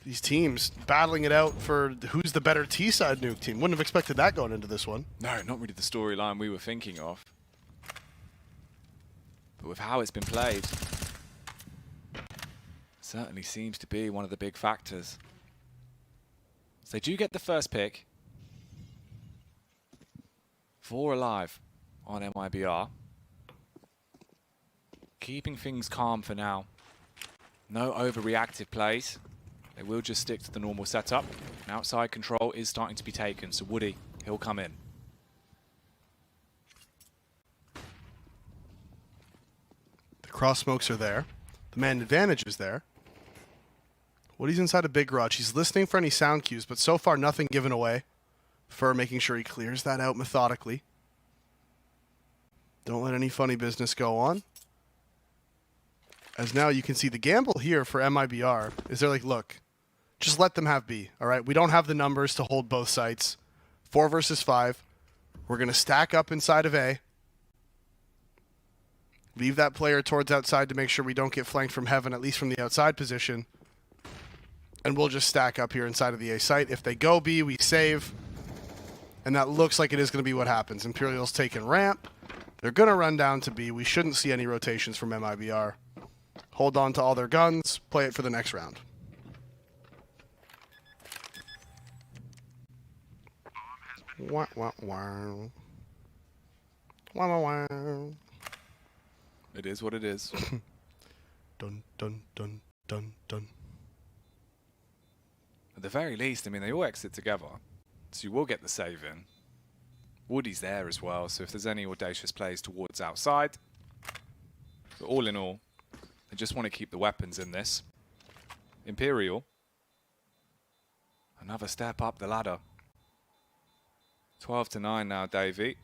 These teams battling it out for who's the better T-side Nuke team. Wouldn't have expected that going into this one. No, not really the storyline we were thinking of. But with how it's been played, certainly seems to be one of the big factors. So they do get the first pick. 4 alive on MIBR. Keeping things calm for now. No overreactive plays. They will just stick to the normal setup. And outside control is starting to be taken, so Woody, he'll come in. The cross smokes are there. The man advantage is there. Woody's inside a big garage. He's listening for any sound cues, but so far nothing given away. Fur making sure he clears that out methodically. Don't let any funny business go on. As now you can see the gamble here for MIBR is they're like, look, just let them have B, all right? We don't have the numbers to hold both sites. 4 versus 5. We're going to stack up inside of A. Leave that player towards outside to make sure we don't get flanked from heaven, at least from the outside position. And we'll just stack up here inside of the A site. If they go B, we save. And that looks like it is going to be what happens. Imperial's taking ramp. They're going to run down to B. We shouldn't see any rotations from MIBR. Hold on to all their guns. Play it for the next round. Wah, wah, wah. Wah, wah, wah. It is what it is. Dun, dun, dun, dun, dun. At the very least, I mean, they all exit together. So you will get the save in. Woody's there as well, so if there's any audacious plays towards outside. But all in all, they just want to keep the weapons in this. Imperial. Another step up the ladder. 12-9 now, Davey.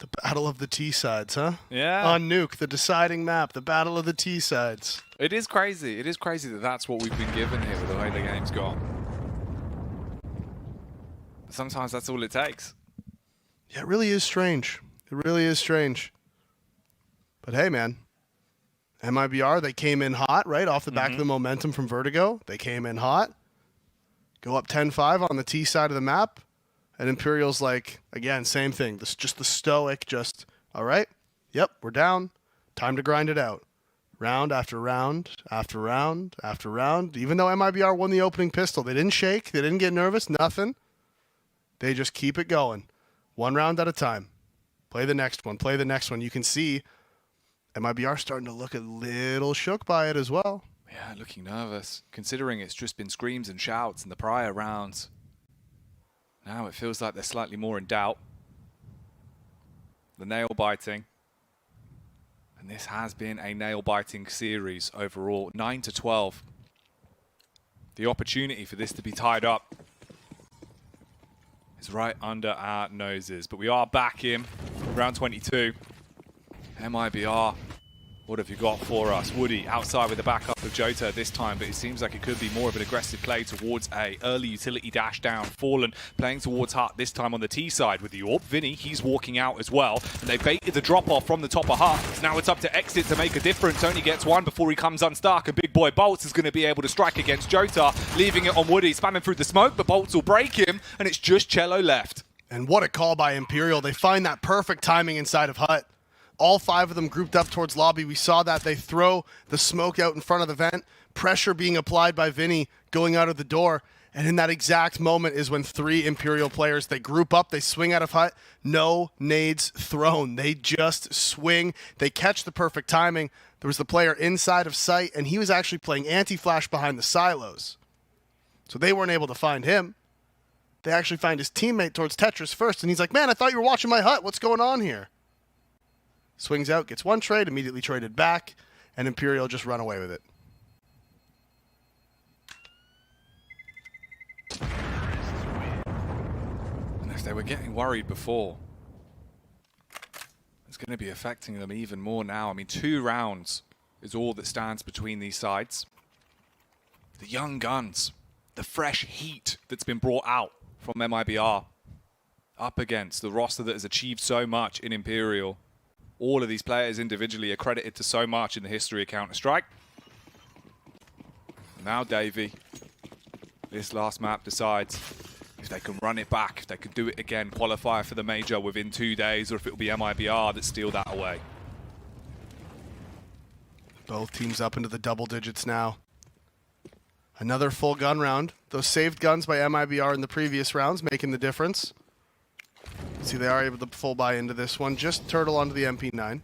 The battle of the T-sides, huh? Yeah. On Nuke, the deciding map, the battle of the T-sides. It is crazy. It is crazy that that's what we've been given here with the way the game's gone. But sometimes that's all it takes. Yeah, it really is strange. It really is strange. But hey, man. MIBR, they came in hot, right? Off the back of the momentum from Vertigo. They came in hot. Go up 10-5 on the T side of the map. And Imperial's like, again, same thing. This just the stoic, just, all right, yep, we're down. Time to grind it out. Round after round after round after round. Even though MIBR won the opening pistol, they didn't shake. They didn't get nervous. Nothing. They just keep it going. One round at a time. Play the next one. Play the next one. You can see MIBR starting to look a little shook by it as well. Yeah, looking nervous, considering it's just been screams and shouts in the prior rounds. Now it feels like they're slightly more in doubt. The nail biting. And this has been a nail biting series overall. 9-12. The opportunity for this to be tied up is right under our noses. But we are back in round 22. MIBR, what have you got for us? Woody outside with the backup of Jota this time, but it seems like it could be more of an aggressive play towards a early utility dash down. Fallen playing towards Hut, this time on the T side with the AWP. Vinny, he's walking out as well, and they baited the drop off from the top of Hut. Now it's up to Exit to make a difference. Only gets one before he comes unstuck, and big boy Bolts is going to be able to strike against Jota, leaving it on Woody, spamming through the smoke, but Bolts will break him, and it's just Cello left. And what a call by Imperial. They find that perfect timing inside of Hut. All 5 of them grouped up towards lobby. We saw that. They throw the smoke out in front of the vent. Pressure being applied by Vinny going out of the door. And in that exact moment is when 3 Imperial players, they group up, they swing out of Hut. No nades thrown. They just swing. They catch the perfect timing. There was the player inside of sight, and he was actually playing anti-flash behind the silos. So they weren't able to find him. They actually find his teammate towards Tetris first, and he's like, man, I thought you were watching my Hut. What's going on here? Swings out, gets one trade, immediately traded back, and Imperial just run away with it. And if they were getting worried before, it's going to be affecting them even more now. I mean, 2 rounds is all that stands between these sides. The young guns, the fresh heat that's been brought out from MIBR up against the roster that has achieved so much in Imperial. All of these players individually are credited to so much in the history of Counter-Strike. Now Davey, this last map decides if they can run it back, if they can do it again, qualify for the major within 2 days, or if it will be MIBR that steal that away. Both teams up into the double digits now. Another full gun round. Those saved guns by MIBR in the previous rounds making the difference. See, they are able to full buy into this one. Just Turtle onto the MP9.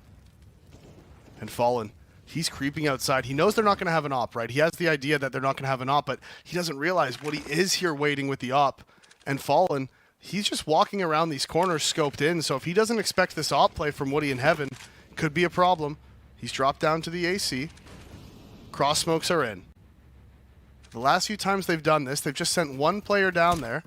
And Fallen. He's creeping outside. He knows they're not going to have an op, right? He has the idea that they're not going to have an op, but he doesn't realize what he is here waiting with the op. And Fallen, he's just walking around these corners scoped in, so if he doesn't expect this op play from Woody in Heaven, could be a problem. He's dropped down to the AC. Cross smokes are in. The last few times they've done this, they've just sent one player down there.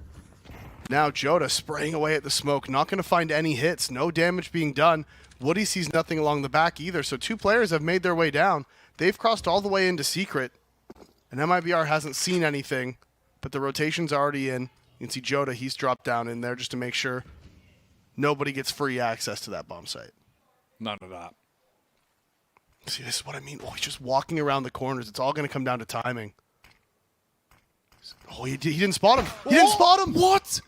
Now Jota spraying away at the smoke, not going to find any hits, no damage being done. Woody sees nothing along the back either, so 2 players have made their way down. They've crossed all the way into Secret, and MIBR hasn't seen anything, but the rotation's already in. You can see Jota, he's dropped down in there just to make sure nobody gets free access to that bomb site. None of that. See, this is what I mean. Oh, he's just walking around the corners. It's all going to come down to timing. Oh, he didn't spot him. He didn't spot him. What?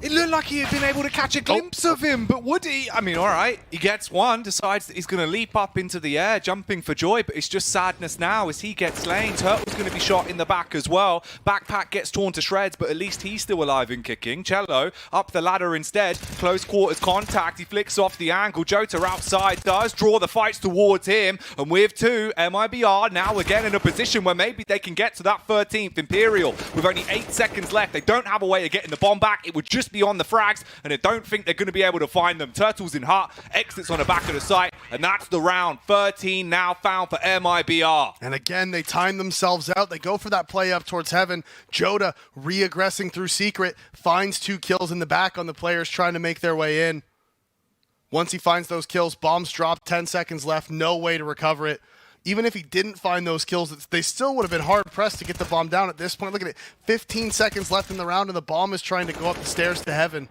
It looked like he had been able to catch a glimpse of him, but Woody, I mean, all right, he gets one, decides that he's going to leap up into the air, jumping for joy, but it's just sadness now as he gets slain. Turtle's going to be shot in the back as well. Backpack gets torn to shreds, but at least he's still alive and kicking. Cello up the ladder instead. Close quarters contact. He flicks off the angle. Jota outside does draw the fights towards him, and with 2, MIBR now again in a position where maybe they can get to that 13th Imperial with only 8 seconds left. They don't have a way of getting the bomb back. It would just be on the frags, and I don't think they're going to be able to find them. Turtles in Hut, Exits on the back of the site, and that's the round. 13 now found for MIBR. And again, they time themselves out. They go for that play up towards Heaven. Jota re-aggressing through Secret, finds 2 kills in the back on the players trying to make their way in. Once he finds those kills, bombs drop, 10 seconds left, no way to recover it. Even if he didn't find those kills, they still would have been hard-pressed to get the bomb down at this point. Look at it, 15 seconds left in the round, and the bomb is trying to go up the stairs to heaven.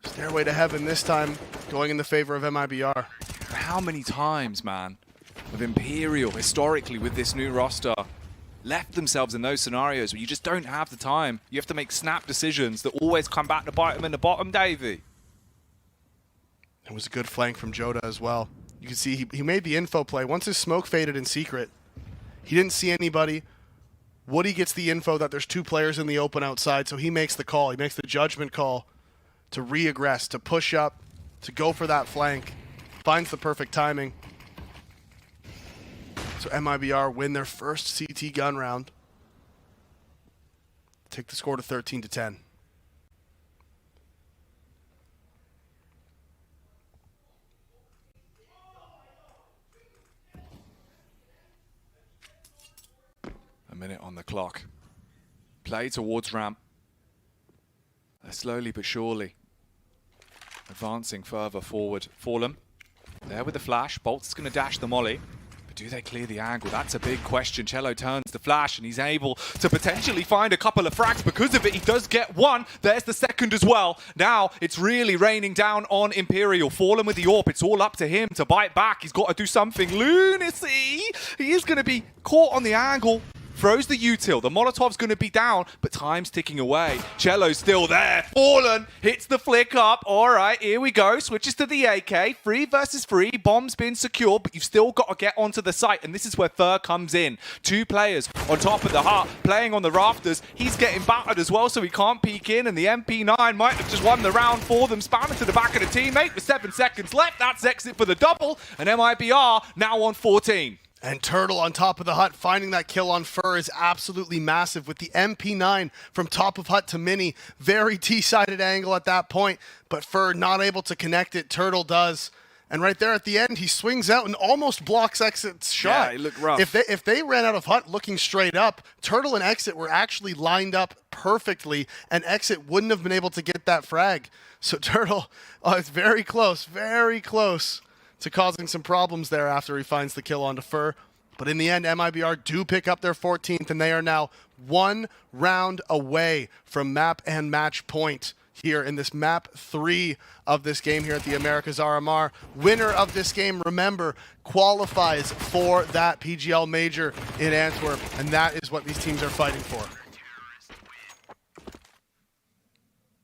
Stairway to heaven this time, going in the favor of MIBR. How many times, man, have Imperial, historically, with this new roster, left themselves in those scenarios where you just don't have the time? You have to make snap decisions that always come back to bite them in the bottom, Davey. It was a good flank from Joda as well. You can see he made the info play. Once his smoke faded in secret, he didn't see anybody. Woody gets the info that there's 2 players in the open outside, so he makes the call. He makes the judgment call to re-aggress, to push up, to go for that flank. Finds the perfect timing. So MIBR win their first CT gun round. Take the score to 13-10. A minute on the clock. Play towards ramp. They're slowly but surely advancing further forward. Fallen there with the flash. Bolt's going to dash the molly. But do they clear the angle? That's a big question. Cello turns the flash and he's able to potentially find a couple of frags. Because of it, he does get one. There's the second as well. Now it's really raining down on Imperial. Fallen with the AWP. It's all up to him to bite back. He's got to do something. Lunacy! He is going to be caught on the angle. Throws the util. The Molotov's going to be down, but time's ticking away. Cello's still there. Fallen hits the flick up. All right, here we go. Switches to the AK. 3 versus 3. Bomb's been secured, but you've still got to get onto the site, and this is where Fur comes in. 2 players on top of the hut, playing on the rafters. He's getting battered as well, so he can't peek in, and the MP9 might have just won the round for them. Spamming to the back of the teammate with 7 seconds left. That's exit for the double, and MIBR now on 14. And Turtle on top of the hut, finding that kill on Fur is absolutely massive with the MP9 from top of hut to mini. Very T-sided angle at that point, but Fur not able to connect it. Turtle does. And right there at the end, he swings out and almost blocks Exit's shot. Yeah, it looked rough. If they ran out of hut looking straight up, Turtle and Exit were actually lined up perfectly, and Exit wouldn't have been able to get that frag. So Turtle, it's very close to causing some problems there after he finds the kill onto Fur. But in the end, MIBR do pick up their 14th, and they are now 1 round away from map and match point here in this map 3 of this game here at the Americas RMR. Winner of this game, remember, qualifies for that PGL major in Antwerp, and that is what these teams are fighting for.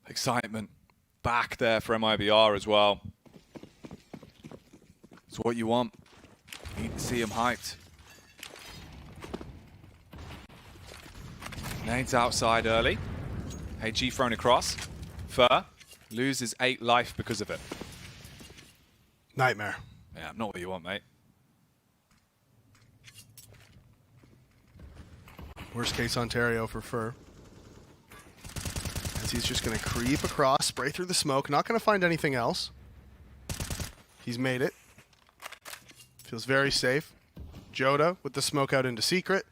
Excitement back there for MIBR as well. It's what you want. You need to see him hyped. Nades outside early. HG thrown across. Fur loses 8 life because of it. Nightmare. Yeah, not what you want, mate. Worst case Ontario for Fur. As he's just going to creep across, spray through the smoke. Not going to find anything else. He's made it. Feels very safe. Joda with the smoke out into secret.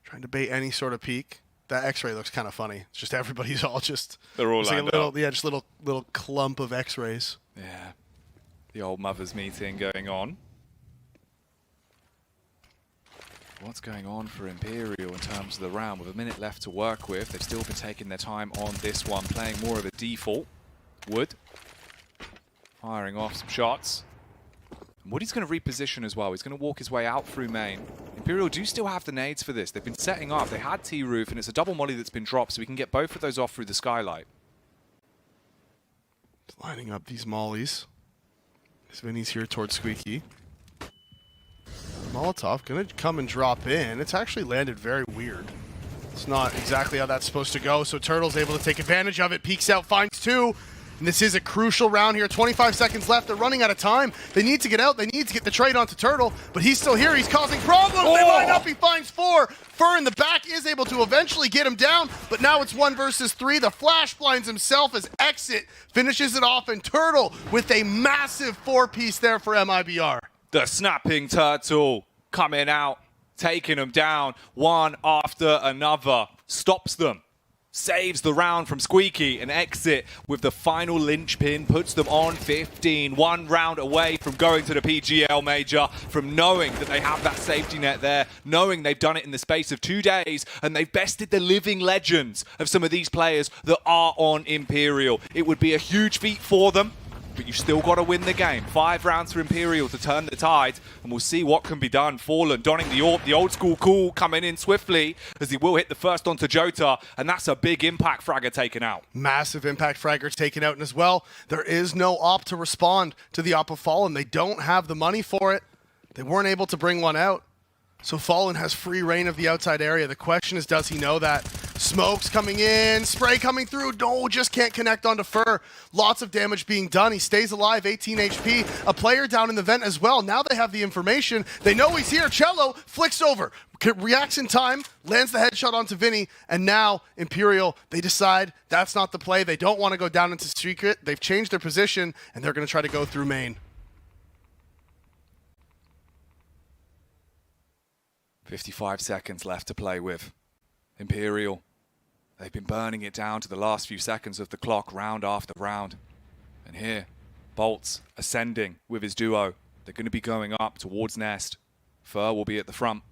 Trying to bait any sort of peek. That X-ray looks kind of funny. It's just everybody's all just... They're all like lined a little, up. yeah, just little clump of X-rays. Yeah. The old mother's meeting going on. What's going on for Imperial in terms of the round? With a minute left to work with, they've still been taking their time on this one, playing more of a default. Wood firing off some shots. Woody's going to reposition as well. He's going to walk his way out through main. Imperial do still have the nades for this. They've been setting up. They had T-roof, and it's a double molly that's been dropped, so we can get both of those off through the skylight. Lining up these mollies. Vinny's here towards Squeaky. Molotov going to come and drop in. It's actually landed very weird. It's not exactly how that's supposed to go, so Turtle's able to take advantage of it. Peeks out, finds 2. And this is a crucial round here. 25 seconds left. They're running out of time. They need to get out. They need to get the trade onto Turtle, but he's still here. He's causing problems. They line up. He finds 4. Fur in the back is able to eventually get him down, but now it's 1 versus 3. The flash blinds himself as Exit finishes it off, and Turtle with a massive 4-piece there for MIBR. The snapping turtle coming out, taking them down one after another. Stops them. saves the round from Squeaky and exit with the final linchpin, puts them on 15. 1 round away from going to the PGL Major, from knowing that they have that safety net there, knowing they've done it in the space of 2 days, and they've bested the living legends of some of these players that are on Imperial. It would be a huge feat for them, but you've still got to win the game. 5 rounds for Imperial to turn the tide, and we'll see what can be done. Fallen donning the AWP, the old school cool coming in swiftly as he will hit the first onto Jota, and that's a big impact fragger taken out. Massive impact fragger taken out, and as well, there is no AWP to respond to the AWP of Fallen. They don't have the money for it. They weren't able to bring one out. So Fallen has free reign of the outside area. The question is, does he know that? Smokes coming in, spray coming through. No, just can't connect onto Fur. Lots of damage being done. He stays alive, 18 HP. A player down in the vent as well. Now they have the information. They know he's here. Cello flicks over, reacts in time, lands the headshot onto Vinny, and now Imperial, they decide that's not the play. They don't want to go down into secret. They've changed their position, and they're going to try to go through main. 55 seconds left to play with. Imperial, they've been burning it down to the last few seconds of the clock, round after round. And here, Bolt's ascending with his duo. They're going to be going up towards Nest. Fur will be at the front.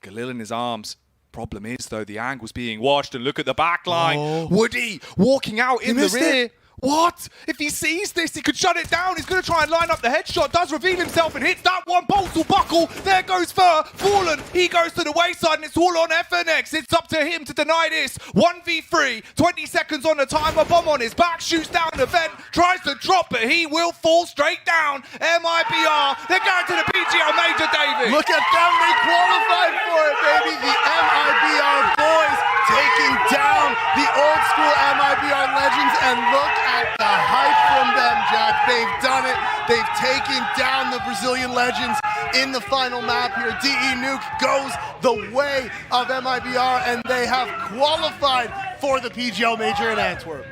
Galil in his arms. Problem is, though, the angle's being watched, and look at the back line. Oh. Woody walking out in the rear. It. What? If he sees this, he could shut it down. He's going to try and line up the headshot. Does reveal himself and hits that one. Bolts will buckle. There goes Fur. Fallen. He goes to the wayside, and it's all on FNX. It's up to him to deny this. 1v3. 20 seconds on the timer. Bomb on his back. Shoots down the vent. Tries to drop, but he will fall straight down. MIBR. They're going to the PGL Major, David. Look at them. They qualified for it, baby. The MIBR boys taking down the old school MIBR legends, and look at the hype from them, Jack. They've done it. They've taken down the Brazilian legends in the final map here. DE Nuke goes the way of MIBR, and they have qualified for the PGL Major in Antwerp.